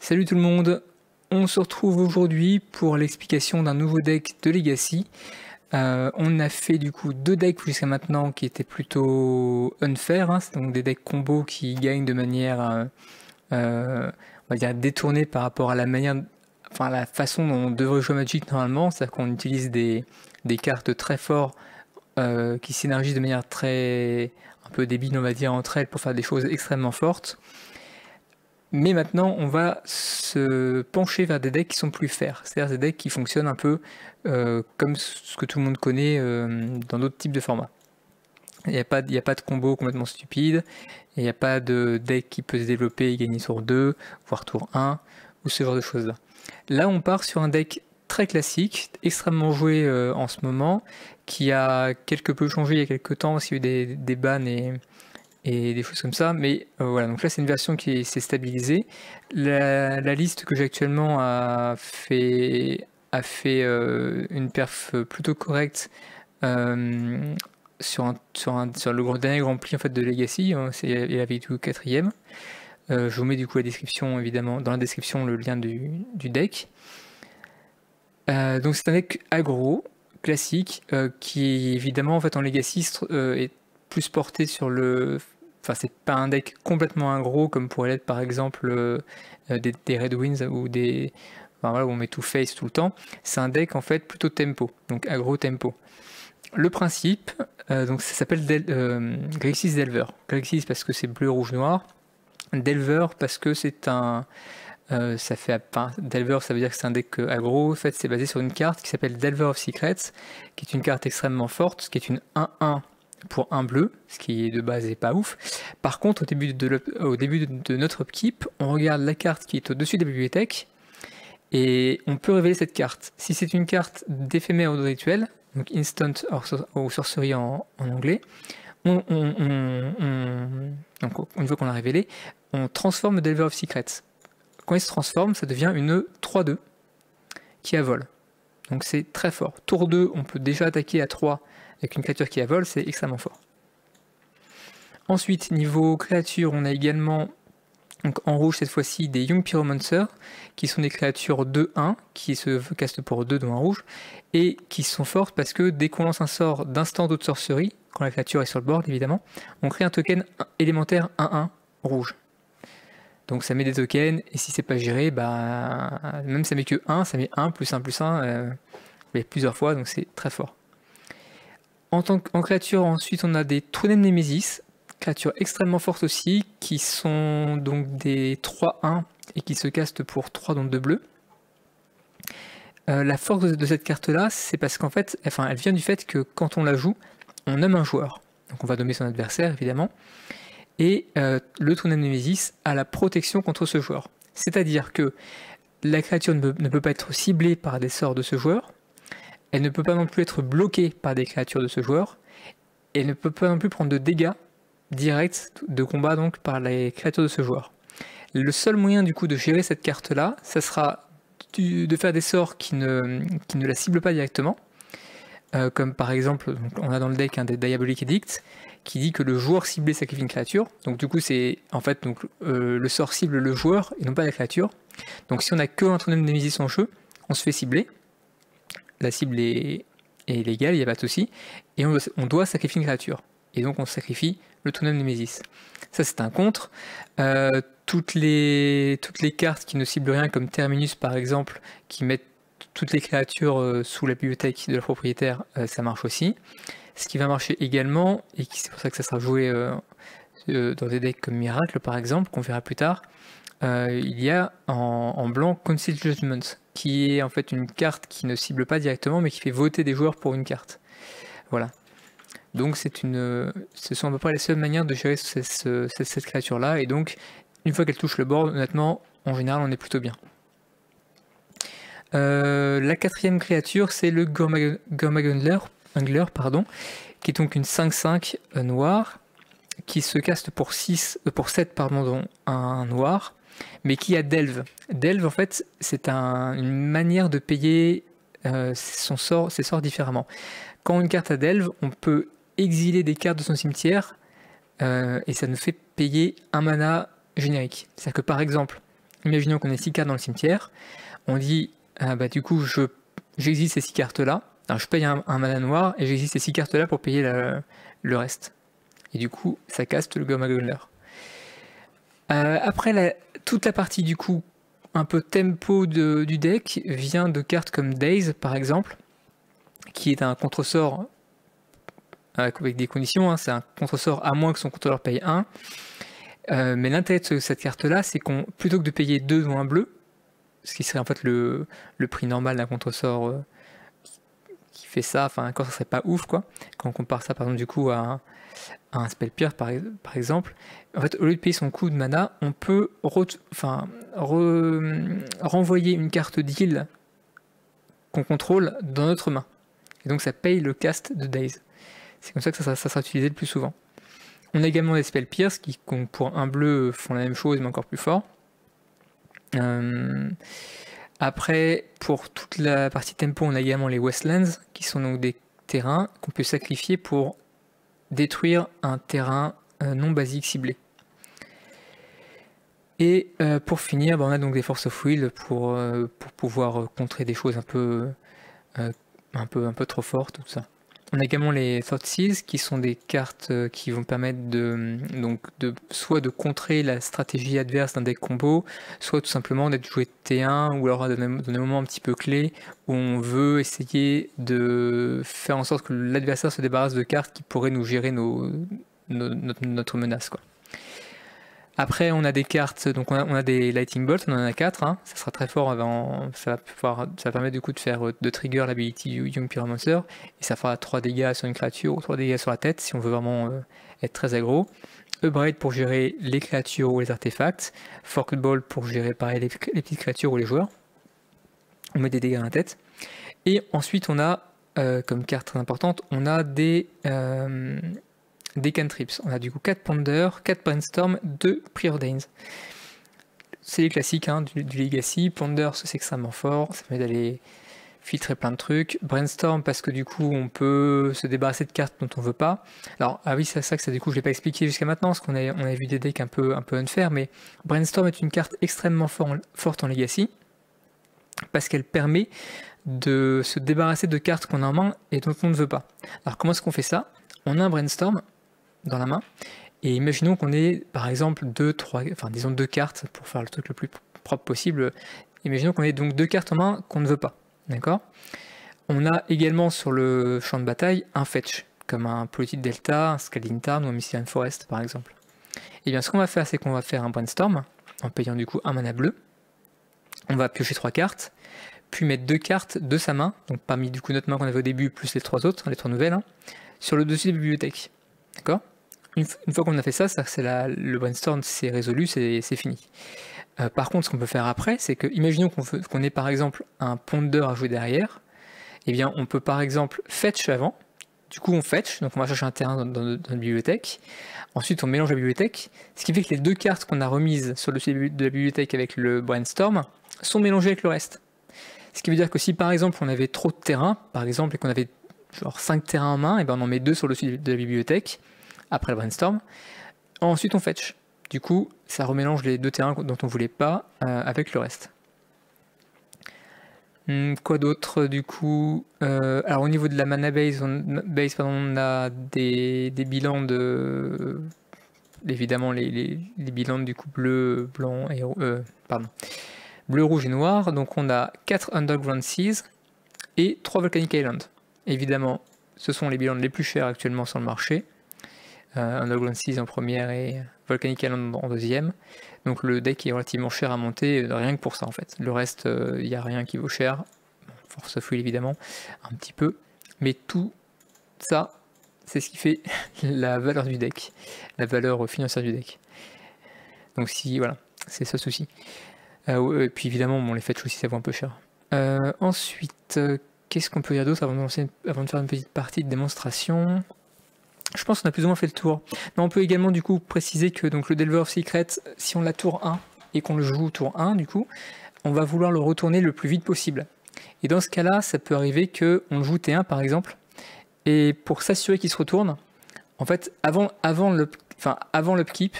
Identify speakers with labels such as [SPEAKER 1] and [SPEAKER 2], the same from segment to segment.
[SPEAKER 1] Salut tout le monde, on se retrouve aujourd'hui pour l'explication d'un nouveau deck de Legacy. On a fait du coup deux decks jusqu'à maintenant qui étaient plutôt unfair, hein. C'est donc des decks combos qui gagnent de manière on va dire détournée par rapport à la manière, enfin la façon dont on devrait jouer Magic normalement, c'est-à-dire qu'on utilise des cartes très fortes qui synergisent de manière très un peu débile on va dire entre elles pour faire des choses extrêmement fortes. Mais maintenant, on va se pencher vers des decks qui sont plus fair, c'est-à-dire des decks qui fonctionnent un peu comme ce que tout le monde connaît dans d'autres types de formats. Il n'y a pas de combo complètement stupide, il n'y a pas de deck qui peut se développer et gagner tour 2, voire tour 1, ou ce genre de choses-là. Là, on part sur un deck très classique, extrêmement joué en ce moment, qui a quelque peu changé il y a quelques temps, aussi eu des bans et des choses comme ça, mais voilà, donc là c'est une version qui s'est stabilisée. La liste que j'ai actuellement a fait une perf plutôt correcte sur le dernier Grand Prix en fait, de Legacy, hein, il avait tout 4ème. Je vous mets du coup la description, évidemment, dans la description le lien du deck. Donc c'est un deck aggro, classique, qui évidemment en fait en Legacy est plus porté sur le... Enfin, c'est pas un deck complètement aggro comme pourrait l'être par exemple des Red Wings ou des... Enfin, voilà, où on met tout face tout le temps. C'est un deck en fait plutôt tempo, donc aggro tempo. Le principe, donc ça s'appelle Grixis Delver. Grixis parce que c'est bleu, rouge, noir. Delver parce que c'est un... Delver, ça veut dire que c'est un deck aggro. En fait, c'est basé sur une carte qui s'appelle Delver of Secrets, qui est une carte extrêmement forte, qui est une 1-1 pour un bleu, ce qui de base est pas ouf. Par contre, au début de notre upkeep, on regarde la carte qui est au-dessus de la bibliothèque et on peut révéler cette carte. Si c'est une carte d'éphémère ou de rituel, donc instant ou sorcery en anglais, donc une fois qu'on l'a révélé, on transforme Delver of Secrets. Quand il se transforme, ça devient une 3-2 qui a vol. Donc c'est très fort. Tour 2, on peut déjà attaquer à 3 avec une créature qui a vol, c'est extrêmement fort. Ensuite, niveau créature, on a également, donc en rouge cette fois-ci, des Young Pyromancer, qui sont des créatures 2-1, qui se castent pour 2 dans un rouge, et qui sont fortes parce que dès qu'on lance un sort d'instant ou de sorcerie, quand la créature est sur le board évidemment, on crée un token élémentaire 1-1 rouge. Donc ça met des tokens, et si c'est pas géré, bah, même ça met que 1, ça met 1 plus 1 plus 1, mais plusieurs fois, donc c'est très fort. En créature, ensuite, on a des Trunen Nemesis, créatures extrêmement fortes aussi, qui sont donc des 3-1 et qui se castent pour 3 dont 2 bleus. La force de cette carte-là, c'est parce qu'en fait, elle vient du fait que quand on la joue, on nomme un joueur. Donc on va nommer son adversaire, évidemment. Et le Trunen Nemesis a la protection contre ce joueur. C'est-à-dire que la créature ne peut pas être ciblée par des sorts de ce joueur, elle ne peut pas non plus être bloquée par des créatures de ce joueur, et elle ne peut pas non plus prendre de dégâts directs de combat donc par les créatures de ce joueur. Le seul moyen du coup de gérer cette carte-là, ça sera de faire des sorts qui ne la ciblent pas directement, comme par exemple, on a dans le deck un des Diabolic Edict, qui dit que le joueur ciblé sacrifie une créature, donc du coup c'est en fait donc, le sort cible le joueur et non pas la créature. Donc si on a que un Trunen Nemesis en jeu, on se fait cibler. La cible est légale, il n'y a pas de souci, et on doit sacrifier une créature. Et donc on sacrifie le Trunen Nemesis. Ça c'est un contre. Toutes les cartes qui ne ciblent rien, comme Terminus par exemple, qui mettent toutes les créatures sous la bibliothèque de leur propriétaire, ça marche aussi. Ce qui va marcher également, et c'est pour ça que ça sera joué dans des decks comme Miracle par exemple, qu'on verra plus tard, il y a en blanc Concealed Judgment, qui est en fait une carte qui ne cible pas directement mais qui fait voter des joueurs pour une carte. Voilà. Donc ce sont à peu près les seules manières de gérer cette créature-là, et donc une fois qu'elle touche le board, honnêtement, en général on est plutôt bien. La quatrième créature, c'est le Gormagungler, qui est donc une 5-5 noire, qui se caste pour 7 un noir, mais qui a Delve. Delve, en fait, c'est une manière de payer ses sorts différemment. Quand une carte a Delve, on peut exiler des cartes de son cimetière, et ça nous fait payer un mana générique. C'est-à-dire que par exemple, Imaginons qu'on ait 6 cartes dans le cimetière. On dit, bah, du coup, j'existe ces 6 cartes-là. Je paye un mana noir et j'existe ces 6 cartes-là pour payer le reste. Et du coup, ça caste le Goma-Gunner. Après, toute la partie du coup, un peu tempo du deck vient de cartes comme Daze, par exemple, qui est un contre-sort avec des conditions. C'est un contre-sort à moins que son contrôleur paye 1. Mais l'intérêt de cette carte-là, c'est qu'on, plutôt que de payer 2 ou un bleu, ce qui serait en fait le prix normal d'un contre-sort qui fait ça, enfin un contre-sort serait pas ouf quoi, quand on compare ça par exemple du coup à un Spell Pierce par exemple, en fait au lieu de payer son coût de mana, on peut renvoyer une carte d'île qu'on contrôle dans notre main. Et donc ça paye le cast de Daze. C'est comme ça que ça sera utilisé le plus souvent. On a également des Spell Pierce qui, pour un bleu, font la même chose mais encore plus fort. Après, pour toute la partie tempo, on a également les Wastelands, qui sont donc des terrains qu'on peut sacrifier pour détruire un terrain non basique ciblé. Et pour finir, on a donc des Force of Will pour pouvoir contrer des choses un peu trop fortes, tout ça. On a également les Thoughtseize qui sont des cartes qui vont permettre soit de contrer la stratégie adverse d'un deck combo, soit tout simplement d'être joué T1 ou alors dans des moments un petit peu clés où on veut essayer de faire en sorte que l'adversaire se débarrasse de cartes qui pourraient nous gérer notre menace, quoi. Après, on a des cartes, donc on a des Lightning Bolts, on en a 4, hein, ça sera très fort avant, ça va permettre du coup de trigger l'ability Young Pyromancer, et ça fera 3 dégâts sur une créature ou 3 dégâts sur la tête si on veut vraiment être très aggro. Upgrade pour gérer les créatures ou les artefacts, Forked Ball pour gérer pareil les petites créatures ou les joueurs. On met des dégâts à la tête. Et ensuite on a, comme carte très importante, on a des cantrips. On a du coup 4 Ponder, 4 Brainstorm, 2 Preordains. C'est les classiques hein, du Legacy. Ponder, c'est extrêmement fort, ça permet d'aller filtrer plein de trucs. Brainstorm, parce que du coup, on peut se débarrasser de cartes dont on veut pas. Alors, ah oui, c'est ça que ça, du coup, je l'ai pas expliqué jusqu'à maintenant, parce qu'on a vu des decks un peu unfair, mais Brainstorm est une carte extrêmement forte en Legacy, parce qu'elle permet de se débarrasser de cartes qu'on a en main et dont on ne veut pas. Alors, comment est-ce qu'on fait ça? On a un Brainstorm dans la main, et imaginons qu'on ait par exemple 2 cartes pour faire le truc le plus propre possible. Imaginons qu'on ait donc 2 cartes en main qu'on ne veut pas, d'accord? On a également sur le champ de bataille un fetch, comme un Polluted Delta, un Scalding Tarn ou un Mystian Forest par exemple. Et bien ce qu'on va faire, c'est qu'on va faire un Brainstorm en payant du coup un mana bleu. On va piocher 3 cartes, puis mettre 2 cartes de sa main, donc parmi du coup notre main qu'on avait au début plus les 3 autres, les 3 nouvelles, hein, sur le dessus de la bibliothèque. D'accord? Une fois qu'on a fait ça, le brainstorm c'est résolu, c'est fini. Par contre, ce qu'on peut faire après, c'est que, imaginons qu'on ait par exemple un ponder à jouer derrière, et bien on peut par exemple fetch avant, du coup on fetch, donc on va chercher un terrain dans notre bibliothèque, ensuite on mélange la bibliothèque, ce qui fait que les 2 cartes qu'on a remises sur le dessus de la bibliothèque avec le brainstorm sont mélangées avec le reste. Ce qui veut dire que si par exemple on avait trop de terrain, par exemple, et qu'on avait genre 5 terrains en main, et ben on en met 2 sur le dessus de la bibliothèque, après le brainstorm. Ensuite on fetch. Du coup, ça remélange les 2 terrains dont on voulait pas avec le reste. Quoi d'autre du coup alors au niveau de la mana base, on a des bilans de... Évidemment les bilans du coup bleu, blanc et... bleu, rouge et noir. Donc on a 4 Underground Seas et 3 Volcanic Island. Évidemment, ce sont les bilans les plus chers actuellement sur le marché. Underground Seas en première et Volcanic Island en deuxième. Donc le deck est relativement cher à monter, rien que pour ça en fait. Le reste, il n'y a rien qui vaut cher. Force of Will évidemment, un petit peu. Mais tout ça, c'est ce qui fait la valeur du deck, la valeur financière du deck. Donc si, voilà, c'est ça le souci. Et puis évidemment, bon, les fetch aussi, ça vaut un peu cher. Ensuite, qu'est-ce qu'on peut dire d'autre avant de faire une petite partie de démonstration? Je pense qu'on a plus ou moins fait le tour. Mais on peut également du coup préciser que donc, le Delver of Secret, si on l'a tour 1 et qu'on le joue tour 1 du coup, on va vouloir le retourner le plus vite possible. Et dans ce cas-là, ça peut arriver qu'on le joue T1 par exemple, et pour s'assurer qu'il se retourne, en fait, avant l'upkeep,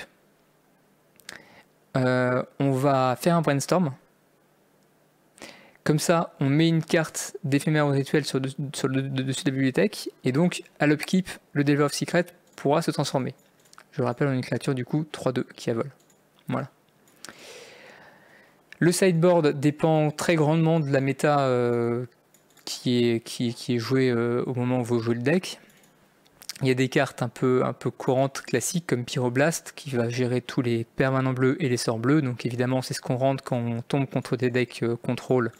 [SPEAKER 1] on va faire un brainstorm. Comme ça, on met une carte d'éphémère ou rituel sur le dessus de la bibliothèque, et donc à l'upkeep, le Delver of Secret pourra se transformer. Je rappelle, on a une créature du coup 3-2 qui a vol. Voilà. Le sideboard dépend très grandement de la méta qui est jouée au moment où vous jouez le deck. Il y a des cartes un peu courantes, classiques, comme Pyroblast, qui va gérer tous les permanents bleus et les sorts bleus. Donc évidemment, c'est ce qu'on rentre quand on tombe contre des decks contrôle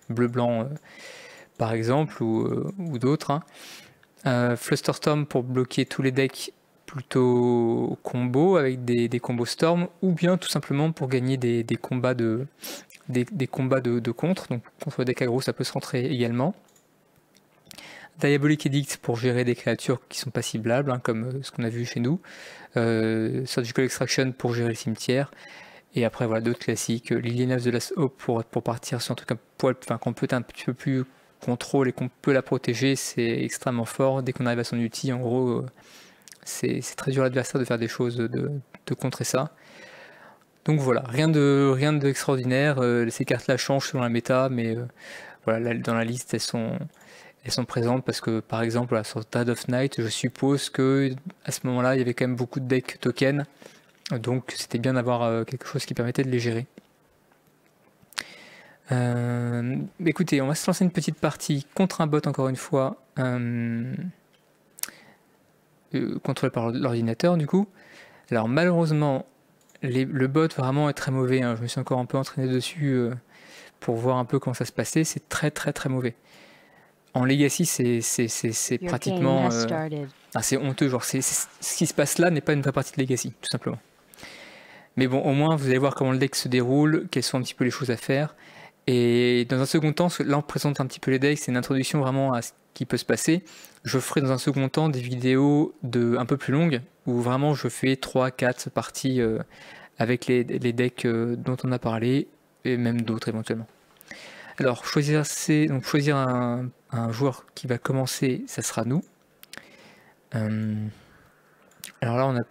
[SPEAKER 1] bleu-blanc, par exemple, ou d'autres. Hein. Flusterstorm pour bloquer tous les decks plutôt combo, avec des combos Storm, ou bien tout simplement pour gagner des combats de contre. Donc contre le deck aggro, ça peut se rentrer également. Diabolic Edict pour gérer des créatures qui sont pas ciblables, hein, comme ce qu'on a vu chez nous. Surgical Extraction pour gérer le cimetière. Et après, voilà, d'autres classiques. Liliana of the Last Hope pour partir sur un truc qu'on peut être un petit peu plus contrôle et qu'on peut la protéger. C'est extrêmement fort. Dès qu'on arrive à son ulti, en gros, c'est très dur à l'adversaire de faire des choses, de contrer ça. Donc voilà, rien d'extraordinaire. Ces cartes-là changent selon la méta, mais voilà, dans la liste, elles sont présentes parce que, par exemple, sur Tide of Night, je suppose que à ce moment-là, il y avait quand même beaucoup de decks tokens, donc c'était bien d'avoir quelque chose qui permettait de les gérer. Écoutez, on va se lancer une petite partie contre un bot, encore une fois, contrôlé par l'ordinateur, du coup. Alors, malheureusement, le bot vraiment est très mauvais, hein. Je me suis encore un peu entraîné dessus pour voir un peu comment ça se passait. C'est très très très mauvais. En Legacy, c'est pratiquement... c'est honteux, genre ce qui se passe là n'est pas une vraie partie de Legacy, tout simplement. Mais bon, au moins, vous allez voir comment le deck se déroule, quelles sont un petit peu les choses à faire. Et dans un second temps, là on présente un petit peu les decks, c'est une introduction vraiment à ce qui peut se passer. Je ferai dans un second temps des vidéos un peu plus longues, où vraiment je fais 3-4 parties avec les decks dont on a parlé, et même d'autres éventuellement. Alors, choisir un joueur qui va commencer, ça sera nous. Alors là,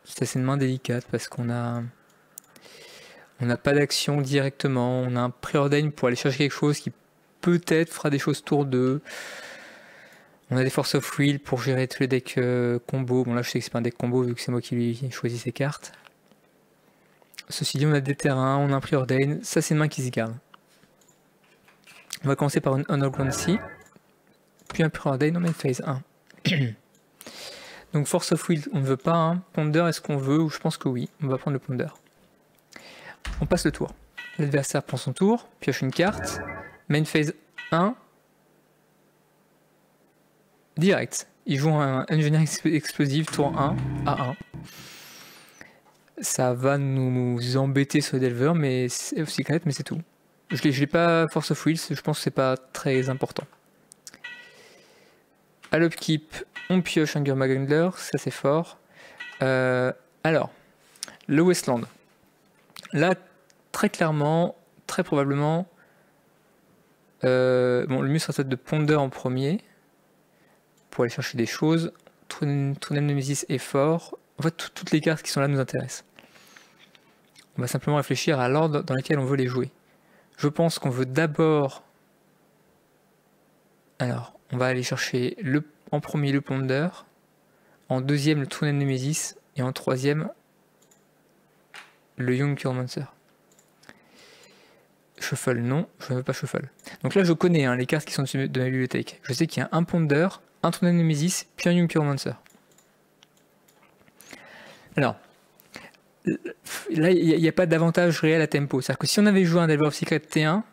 [SPEAKER 1] c'est une main délicate parce qu'on n'a pas d'action directement. On a un préordain pour aller chercher quelque chose qui peut-être fera des choses tour 2. On a des Force of Will pour gérer tous les decks combo. Bon là, je sais que c'est pas un deck combo vu que c'est moi qui lui ai choisi ces cartes. Ceci dit, on a des terrains, on a un préordain. Ça, c'est une main qui se garde. On va commencer par une Underground Sea, puis un Preordain en main phase 1. Donc Force of Will, on ne veut pas. Hein. Ponder, est-ce qu'on veut? Ou je pense que oui, on va prendre le Ponder. On passe le tour. L'adversaire prend son tour, pioche une carte. Main phase 1. Direct. Il joue un Engineering Explosive tour 1 à 1. Ça va nous embêter sur le Delver, mais c'est Secret, mais c'est tout. Je l'ai pas Force of Will, je pense que c'est pas très important. À l'upkeep, on pioche un Gurmagundler, ça c'est fort. Alors, le Wasteland. Là, très clairement, très probablement, le mieux sera peut-être de Ponder en premier, pour aller chercher des choses. Tournem Nemesis est fort. En fait, toutes les cartes qui sont là nous intéressent. On va simplement réfléchir à l'ordre dans lequel on veut les jouer. Je pense qu'on veut d'abord... Alors, on va aller chercher en premier le Ponder, en deuxième le Tournem Nemesis, et en troisième le Young Pyromancer. Shuffle, non, je ne veux pas shuffle. Donc là, je connais les cartes qui sont de ma bibliothèque. Je sais qu'il y a un Ponder, un Tournem Nemesis, puis un Young Pyromancer. Alors, là, il n'y a pas d'avantage réel à tempo. C'est-à-dire que si on avait joué un Delver of Secret T1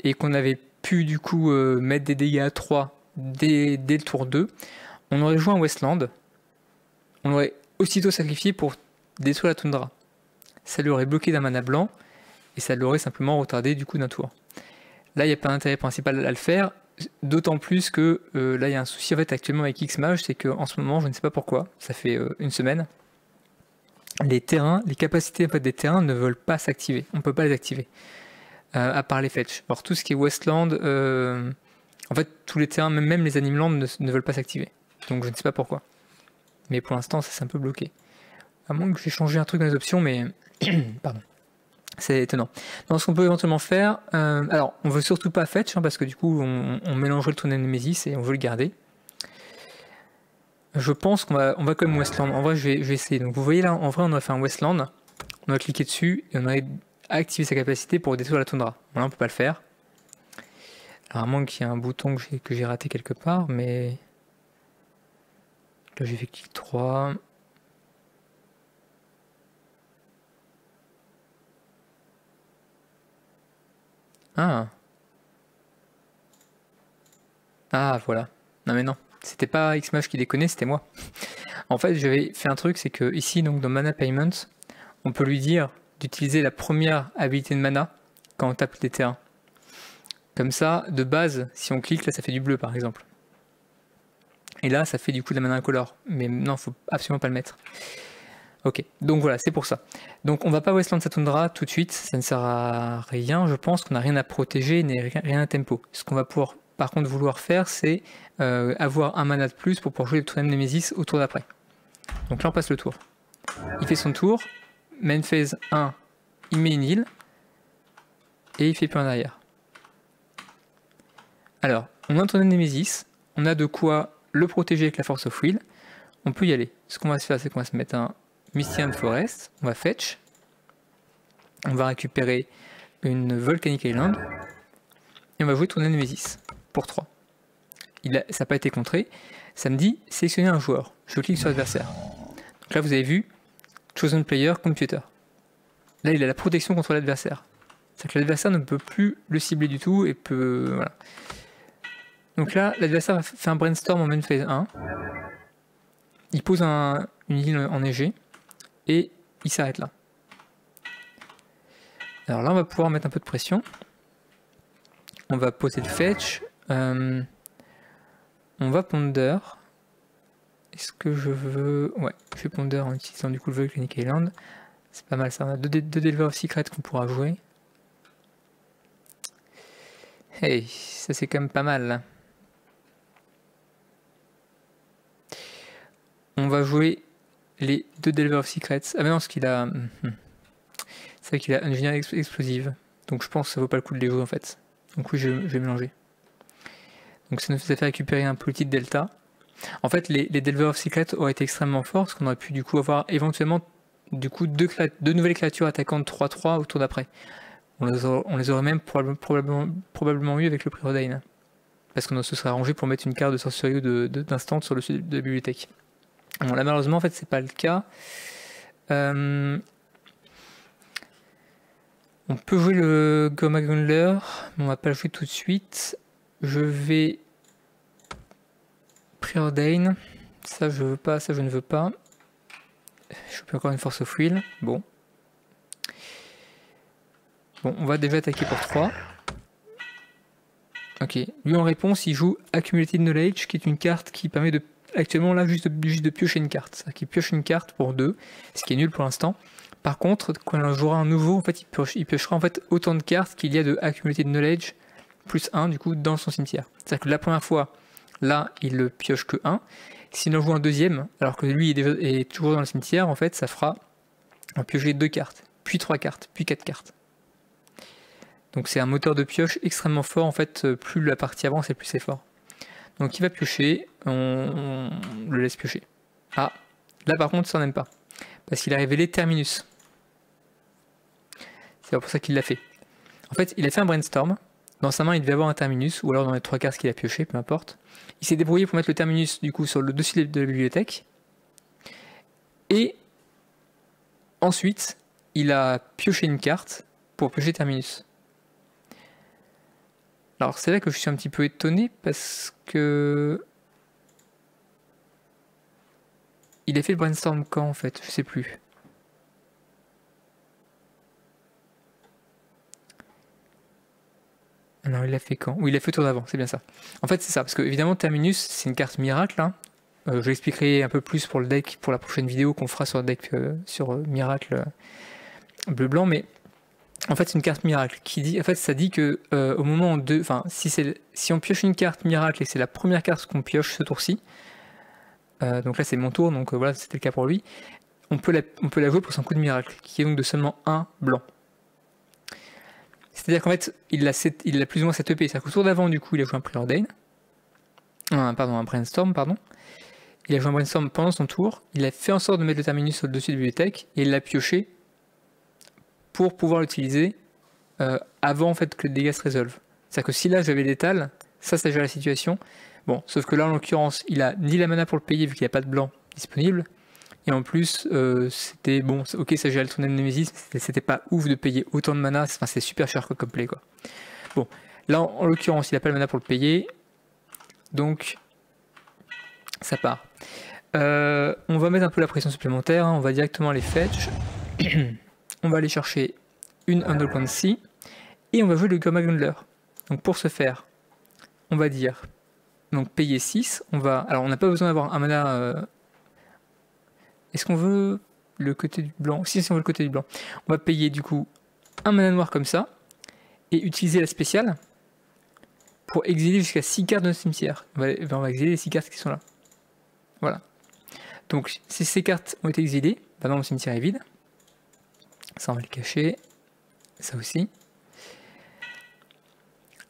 [SPEAKER 1] et qu'on avait pu du coup mettre des dégâts à 3 dès le tour 2, on aurait joué un Wasteland, on l'aurait aussitôt sacrifié pour détruire la toundra. Ça lui aurait bloqué d'un mana blanc et ça l'aurait simplement retardé du coup d'un tour. Là, il n'y a pas d'intérêt principal à le faire, d'autant plus que là, il y a un souci en fait actuellement avec X-Mage, c'est qu'en ce moment, je ne sais pas pourquoi, ça fait une semaine, les capacités en fait, des terrains ne veulent pas s'activer. On ne peut pas les activer. À part les fetch. Alors tout ce qui est Wasteland, en fait tous les terrains, même les Animeland ne veulent pas s'activer. Donc je ne sais pas pourquoi. Mais pour l'instant ça c'est un peu bloqué. À moins que j'ai changé un truc dans les options, mais... Pardon. C'est étonnant. Donc ce qu'on peut éventuellement faire, alors on veut surtout pas fetch, hein, parce que du coup on mélangerait le Totem Nemesis et on veut le garder. Je pense qu'on va quand même Westland. En vrai je vais essayer. Donc vous voyez là, en vrai on a fait un Westland, on a cliqué dessus et on a activé sa capacité pour détruire la toundra. Bon, là on peut pas le faire. Alors à moins qu'il y ait un bouton que j'ai raté quelque part, mais... Là j'ai fait clic 3. Ah. Ah voilà. Non mais non. C'était pas Xmash qui déconnait, c'était moi. En fait j'avais fait un truc, c'est que ici donc dans Mana Payment, on peut lui dire d'utiliser la première habilité de mana quand on tape les terrains. Comme ça, de base, si on clique, là ça fait du bleu par exemple. Et là ça fait du coup de la mana incolore. Mais non, faut absolument pas le mettre. Ok, donc voilà, c'est pour ça. Donc on va pas Westland sa toundra tout de suite, ça ne sert à rien, je pense qu'on n'a rien à protéger, rien à tempo. Ce qu'on va pouvoir par contre vouloir faire, c'est avoir un mana de plus pour pouvoir jouer le Totem Nemesis au tour d'après. Donc là on passe le tour. Il fait son tour, main phase 1, il met une heal, et il fait plus un derrière. Alors, on a un Totem Nemesis, on a de quoi le protéger avec la Force of Will, on peut y aller. Ce qu'on va se faire, c'est qu'on va se mettre un Misthian Forest, on va fetch, on va récupérer une Volcanic Island, et on va jouer Totem Nemesis pour 3. Ça n'a pas été contré, ça me dit sélectionner un joueur, je clique sur l'adversaire. Donc là vous avez vu, Chosen Player Computer. Là il a la protection contre l'adversaire. C'est-à-dire que l'adversaire ne peut plus le cibler du tout et peut... Voilà. Donc là l'adversaire fait un brainstorm en main phase 1, il pose une île enneigée, et il s'arrête là. Alors là on va pouvoir mettre un peu de pression. On va poser le fetch. On va ponder. Est-ce que je veux... Ouais, je vais ponder en utilisant du coup le Volcanic Island. C'est pas mal ça, on a deux Delver of Secret qu'on pourra jouer. Hey, ça c'est quand même pas mal là. On va jouer les 2 Delver of Secrets. Ah mais non, parce qu'il a... C'est vrai qu'il a Engineering Explosive. Donc je pense que ça vaut pas le coup de les jouer en fait. Donc oui, je vais mélanger. Donc ça nous fait récupérer un petit delta. En fait, les Delver of Secret auraient été extrêmement forts, parce qu'on aurait pu du coup avoir éventuellement du coup deux nouvelles créatures attaquantes 3-3 au tour d'après. On les aurait même probablement eu avec le Preordain. Parce qu'on se serait arrangé pour mettre une carte de sorcerie ou d'instant sur le sud de la bibliothèque. Bon, là malheureusement en fait c'est pas le cas. On peut jouer le Goma Gundler, mais on va pas le jouer tout de suite. Je vais Preordain. Ça je veux pas, ça je ne veux pas. Je peux encore une Force of Will. Bon. Bon, on va déjà attaquer pour 3. Ok. Lui en réponse, il joue Accumulated Knowledge, qui est une carte qui permet de... Actuellement là, juste de piocher une carte. C'est-à-dire qu'il pioche une carte pour 2, ce qui est nul pour l'instant. Par contre, quand on jouera un nouveau, en fait, il piochera en fait autant de cartes qu'il y a de Accumulated Knowledge, plus 1 du coup, dans son cimetière. C'est-à-dire que la première fois, là, il le pioche que 1. S'il en joue un deuxième, alors que lui est toujours dans le cimetière, en fait, ça fera on va piocher 2 cartes, puis 3 cartes, puis 4 cartes. Donc c'est un moteur de pioche extrêmement fort, en fait, plus la partie avance et plus c'est fort. Donc il va piocher, on le laisse piocher. Ah, là par contre ça n'aime pas, parce qu'il a révélé Terminus. C'est pour ça qu'il l'a fait. En fait, il a fait un brainstorm, dans sa main il devait avoir un Terminus, ou alors dans les 3 cartes qu'il a pioché, peu importe. Il s'est débrouillé pour mettre le Terminus du coup sur le dessus de la bibliothèque, et ensuite il a pioché une carte pour piocher Terminus. Alors c'est là que je suis un petit peu étonné parce que... Il a fait le brainstorm quand en fait? Je sais plus. Alors il l'a fait quand? Oui, il l'a fait au tour d'avant, c'est bien ça. En fait c'est ça, parce que évidemment Terminus c'est une carte miracle. Hein. Je l'expliquerai un peu plus pour le deck, pour la prochaine vidéo qu'on fera sur le deck sur Miracle bleu-blanc, mais... En fait, c'est une carte miracle qui dit, en fait, ça dit que au moment où si on pioche une carte miracle et c'est la première carte qu'on pioche ce tour-ci, donc là c'est mon tour, donc voilà, c'était le cas pour lui, on peut la jouer pour son coup de miracle, qui est donc de seulement 1 blanc. C'est-à-dire qu'en fait, il a plus ou moins cette EP. C'est-à-dire qu'au tour d'avant, du coup, il a joué un Preordain. Un Brainstorm, pardon. Il a joué un Brainstorm pendant son tour. Il a fait en sorte de mettre le terminus au-dessus de la bibliothèque et il l'a pioché pour pouvoir l'utiliser avant en fait que le dégât se résolve. C'est-à-dire que si là j'avais l'étal, ça gère la situation. Bon, sauf que là en l'occurrence, il a ni la mana pour le payer vu qu'il n'y a pas de blanc disponible. Et en plus, c'était bon, ok, ça gérait le tournoi de Nemesis, mais c'était pas ouf de payer autant de mana, enfin, c'est super cher comme play quoi. Bon, là en l'occurrence, il n'a pas le mana pour le payer, donc ça part. On va mettre un peu la pression supplémentaire, hein, on va directement aller fetch, on va aller chercher une Underground Sea, et on va jouer le Gurmagundler. Donc pour ce faire, on va dire, donc payer 6, alors on n'a pas besoin d'avoir un mana... Est-ce qu'on veut le côté du blanc? Si on veut le côté du blanc. On va payer du coup un mana noir comme ça, et utiliser la spéciale pour exiler jusqu'à 6 cartes de notre cimetière. On va exiler les 6 cartes qui sont là. Voilà. Donc si ces cartes ont été exilées, maintenant le cimetière est vide. Ça on va le cacher. Ça aussi.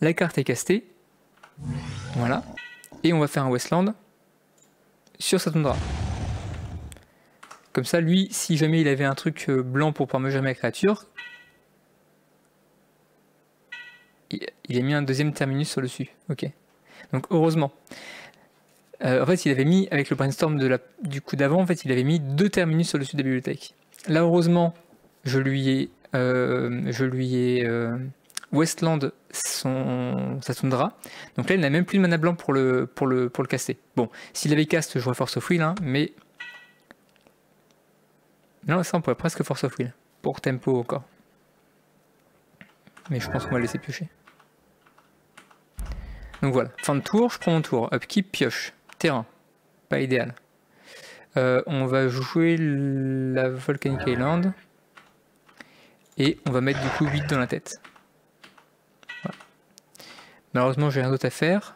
[SPEAKER 1] La carte est castée. Voilà. Et on va faire un Wasteland sur sa toundra. Comme ça, lui, si jamais il avait un truc blanc pour pouvoir mesurer ma créature, il a mis un deuxième terminus sur le dessus. Ok. Donc heureusement. En fait, il avait mis, avec le brainstorm du coup d'avant, en fait, il avait mis 2 terminus sur le dessus de la bibliothèque. Là, heureusement, je lui ai Wasteland sa toundra. Donc là, il n'a même plus de mana blanc pour le caster. Bon, s'il avait cast, j'aurais Force of Will, hein, mais... Non, ça on pourrait presque Force of Will, pour tempo encore. Mais je pense qu'on va le laisser piocher. Donc voilà, fin de tour, je prends mon tour. Upkeep, pioche. Terrain, pas idéal. On va jouer la Volcanic Island. Et on va mettre du coup 8 dans la tête. Voilà. Malheureusement, j'ai rien d'autre à faire.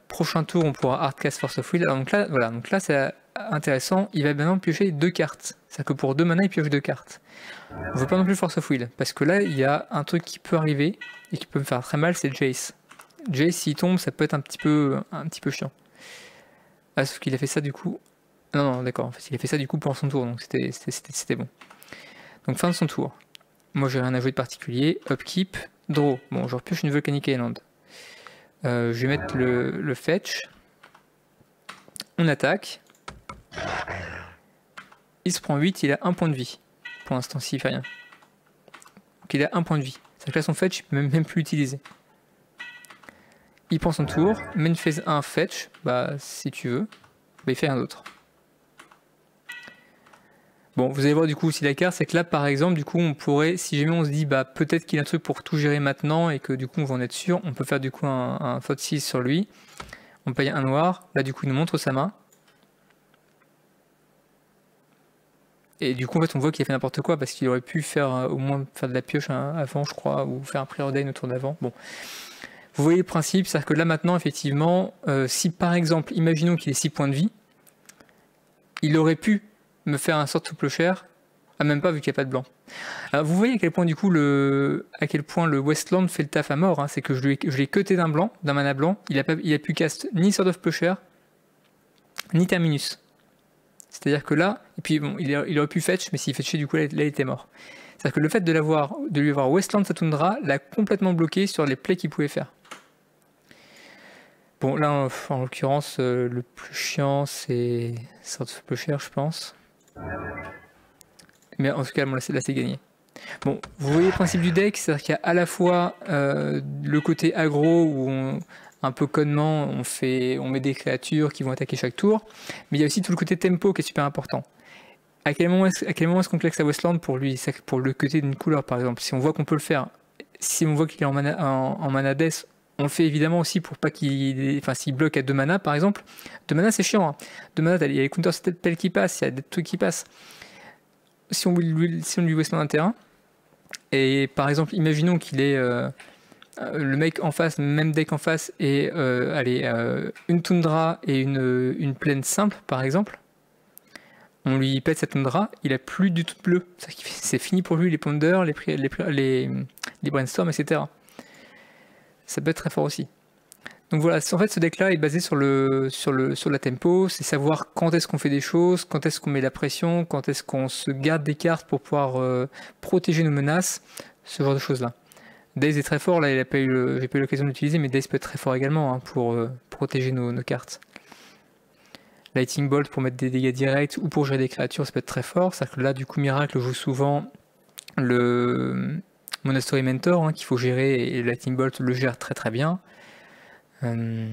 [SPEAKER 1] Prochain tour, on pourra hardcast Force of Will. Alors, donc là, voilà, donc là c'est intéressant. Il va maintenant piocher 2 cartes. C'est-à-dire que pour 2 mana, il pioche 2 cartes. On ne veut pas non plus Force of Will, parce que là, il y a un truc qui peut arriver et qui peut me faire très mal, c'est Jace. Jace, s'il tombe, ça peut être un petit peu chiant. Ah, sauf qu'il a fait ça du coup. Non, d'accord. En fait, il a fait ça du coup pendant son tour, donc c'était bon. Donc fin de son tour. Moi, j'ai rien à jouer de particulier. Upkeep, draw. Bon, je repioche une Volcanic Island. Je vais mettre le fetch. On attaque. Il se prend 8, il a 1 point de vie. Pour l'instant, s'il fait rien. Donc il a 1 point de vie. C'est-à-dire que là, son fetch, il peut même plus l'utiliser. Il prend son tour, main phase 1 fetch, bah si tu veux, bah, il fait rien d'autre. Bon, vous allez voir du coup aussi la carte, c'est que là par exemple, du coup on pourrait, si jamais on se dit bah peut-être qu'il a un truc pour tout gérer maintenant et que du coup on va en être sûr, on peut faire du coup un faute 6 sur lui. On paye un noir, là du coup il nous montre sa main. Et du coup en fait on voit qu'il a fait n'importe quoi parce qu'il aurait pu faire au moins faire de la pioche avant je crois, ou faire un preordain au tour d'avant. Bon. Vous voyez le principe, c'est-à-dire que là maintenant effectivement, si par exemple, imaginons qu'il ait 6 points de vie, il aurait pu me faire un sort de clochère, même pas vu qu'il n'y a pas de blanc. Alors vous voyez à quel point du coup le Wasteland fait le taf à mort, hein, c'est que je l'ai cuté d'un mana blanc, il a pu cast ni Sword of Plowshare, ni Terminus. C'est-à-dire que là, et puis bon, il aurait pu fetch, mais s'il fetchait du coup là il était mort. C'est-à-dire que le fait de lui avoir Wasteland sa toundra l'a complètement bloqué sur les plays qu'il pouvait faire. Bon là en l'occurrence le plus chiant c'est Sword of Plowshare je pense. Mais en tout cas, bon, là c'est gagné. Bon, vous voyez le principe du deck, c'est-à-dire qu'il y a à la fois le côté aggro où un peu connement, on met des créatures qui vont attaquer chaque tour, mais il y a aussi tout le côté tempo qui est super important. À quel moment est-ce qu'on claque sa Wasteland pour le côté d'une couleur par exemple? Si on voit qu'on peut le faire, si on voit qu'il est en mana death, on le fait évidemment aussi pour pas s'il bloque à 2 mana par exemple. 2 mana c'est chiant, hein. 2 mana il y a les counter spells qui passent, il y a des trucs qui passent. Si on lui Wasteland un terrain, et par exemple imaginons qu'il est le mec en face, même deck en face, et une toundra et une plaine simple par exemple, on lui pète sa toundra, il a plus du tout de bleu. C'est fini pour lui les ponders, les brainstorms, etc. Ça peut être très fort aussi. Donc voilà, en fait ce deck-là est basé sur la tempo, c'est savoir quand est-ce qu'on fait des choses, quand est-ce qu'on met la pression, quand est-ce qu'on se garde des cartes pour pouvoir protéger nos menaces, ce genre de choses-là. Daze est très fort, là j'ai pas eu l'occasion de l'utiliser, mais Daze peut être très fort également hein, pour protéger nos cartes. Lightning Bolt pour mettre des dégâts directs ou pour gérer des créatures, ça peut être très fort. C'est-à-dire que là, du coup, Miracle joue souvent le Monastery Mentor hein, qu'il faut gérer et Lightning Bolt le gère très très bien. On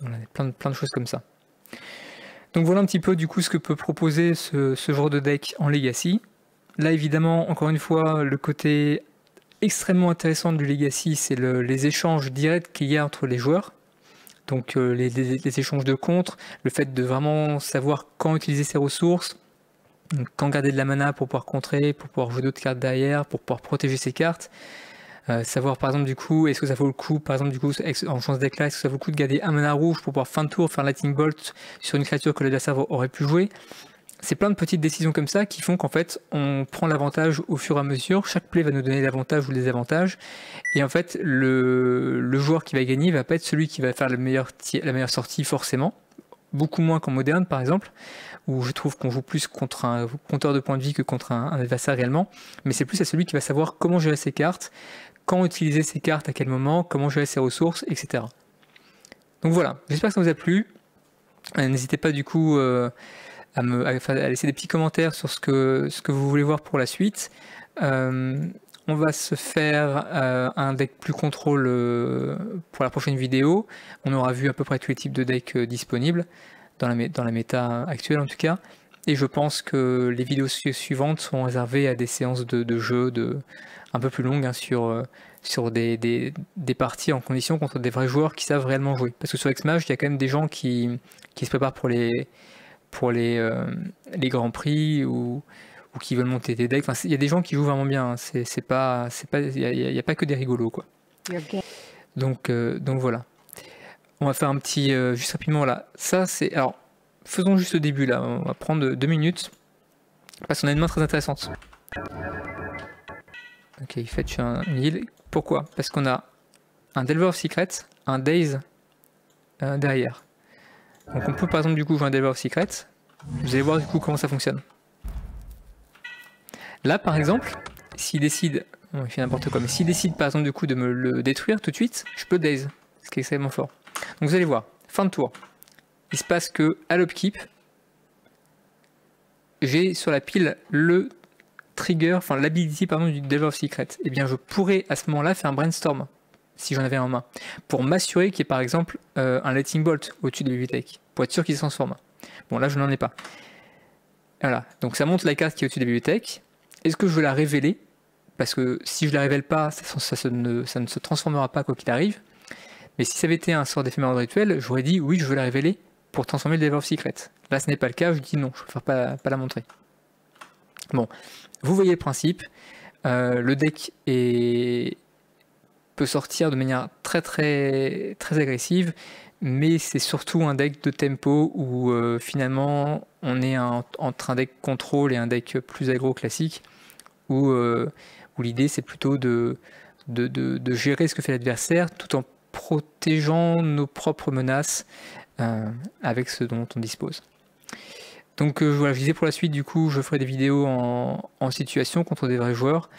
[SPEAKER 1] a plein de choses comme ça. Donc voilà un petit peu du coup ce que peut proposer ce genre de deck en Legacy. Là, évidemment, encore une fois, le côté extrêmement intéressant du Legacy, c'est les échanges directs qu'il y a entre les joueurs. Donc les échanges de contre, le fait de vraiment savoir quand utiliser ses ressources, quand garder de la mana pour pouvoir contrer, pour pouvoir jouer d'autres cartes derrière, pour pouvoir protéger ses cartes. Savoir par exemple du coup, est-ce que ça vaut le coup, par exemple du coup, en chance deck là, est-ce que ça vaut le coup de garder un mana rouge pour pouvoir fin de tour faire Lightning Bolt sur une créature que l'adversaire aurait pu jouer. C'est plein de petites décisions comme ça qui font qu'en fait on prend l'avantage au fur et à mesure, chaque play va nous donner l'avantage ou le désavantage, et en fait le joueur qui va gagner va pas être celui qui va faire la meilleure sortie forcément, beaucoup moins qu'en moderne par exemple, où je trouve qu'on joue plus contre un compteur de points de vie que contre un adversaire réellement, mais c'est plus à celui qui va savoir comment gérer ses cartes, quand utiliser ses cartes, à quel moment, comment gérer ses ressources, etc. Donc voilà, j'espère que ça vous a plu, n'hésitez pas du coup à laisser des petits commentaires sur ce que vous voulez voir pour la suite. On va se faire un deck plus contrôle pour la prochaine vidéo. On aura vu à peu près tous les types de decks disponibles, dans la méta actuelle en tout cas. Et je pense que les vidéos suivantes seront réservées à des séances de jeu un peu plus longues hein, sur des parties en condition contre des vrais joueurs qui savent réellement jouer. Parce que sur X-Mage, il y a quand même des gens qui se préparent pour les grands prix ou qui veulent monter des decks. Enfin, il y a des gens qui jouent vraiment bien. Il n'y a pas que des rigolos quoi. Okay. Donc voilà. On va faire un petit juste rapidement là. Ça c'est alors faisons juste le début là. On va prendre 2 minutes parce qu'on a une main très intéressante. Ok, il fetch une heal. Pourquoi? Parce qu'on a un Delver of Secret, un Daze derrière. Donc on peut par exemple du coup jouer un Delver of Secret. Vous allez voir du coup comment ça fonctionne. Là par exemple, s'il décide, bon, il fait n'importe quoi, mais s'il décide par exemple du coup de me le détruire tout de suite, je peux Daze, ce qui est extrêmement fort. Donc vous allez voir, fin de tour, il se passe que à l'upkeep, j'ai sur la pile le trigger, enfin l'ability pardon du Delver of Secret. Et bien je pourrais à ce moment-là faire un brainstorm si j'en avais en main, pour m'assurer qu'il y ait par exemple un Lightning Bolt au-dessus de la bibliothèque, pour être sûr qu'il se transforme. Bon là je n'en ai pas. Voilà, donc ça montre la carte qui est au-dessus de la bibliothèque. Est-ce que je veux la révéler? Parce que si je la révèle pas, ça ne se transformera pas quoi qu'il arrive. Mais si ça avait été un sort d'éphémère rituel, j'aurais dit oui je veux la révéler pour transformer le Delver of Secret. Là ce n'est pas le cas, je dis non, je préfère pas la montrer. Bon, vous voyez le principe. Le deck peut sortir de manière très très très agressive, mais c'est surtout un deck de tempo où finalement on est entre un deck contrôle et un deck plus aggro classique, où l'idée c'est plutôt de gérer ce que fait l'adversaire tout en protégeant nos propres menaces avec ce dont on dispose. Donc voilà, je disais pour la suite, du coup, je ferai des vidéos en situation contre des vrais joueurs,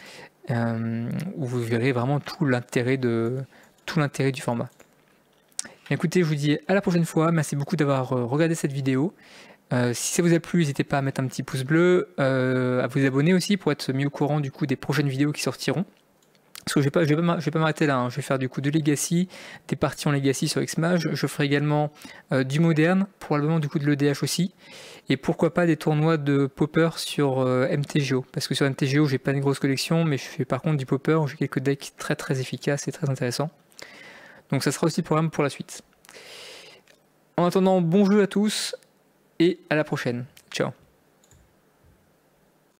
[SPEAKER 1] où vous verrez vraiment tout l'intérêt du format. Écoutez, je vous dis à la prochaine fois, merci beaucoup d'avoir regardé cette vidéo. Si ça vous a plu, n'hésitez pas à mettre un petit pouce bleu, à vous abonner aussi pour être mis au courant du coup des prochaines vidéos qui sortiront. Parce que je vais pas m'arrêter là, hein. Je vais faire du coup de Legacy, des parties en Legacy sur X-Mage, je ferai également du moderne, probablement du coup de l'EDH aussi, et pourquoi pas des tournois de Pauper sur MTGO, parce que sur MTGO j'ai pas une grosse collection, mais je fais par contre du Pauper où j'ai quelques decks très très efficaces et très intéressants. Donc ça sera aussi le programme pour la suite. En attendant, bon jeu à tous, et à la prochaine. Ciao.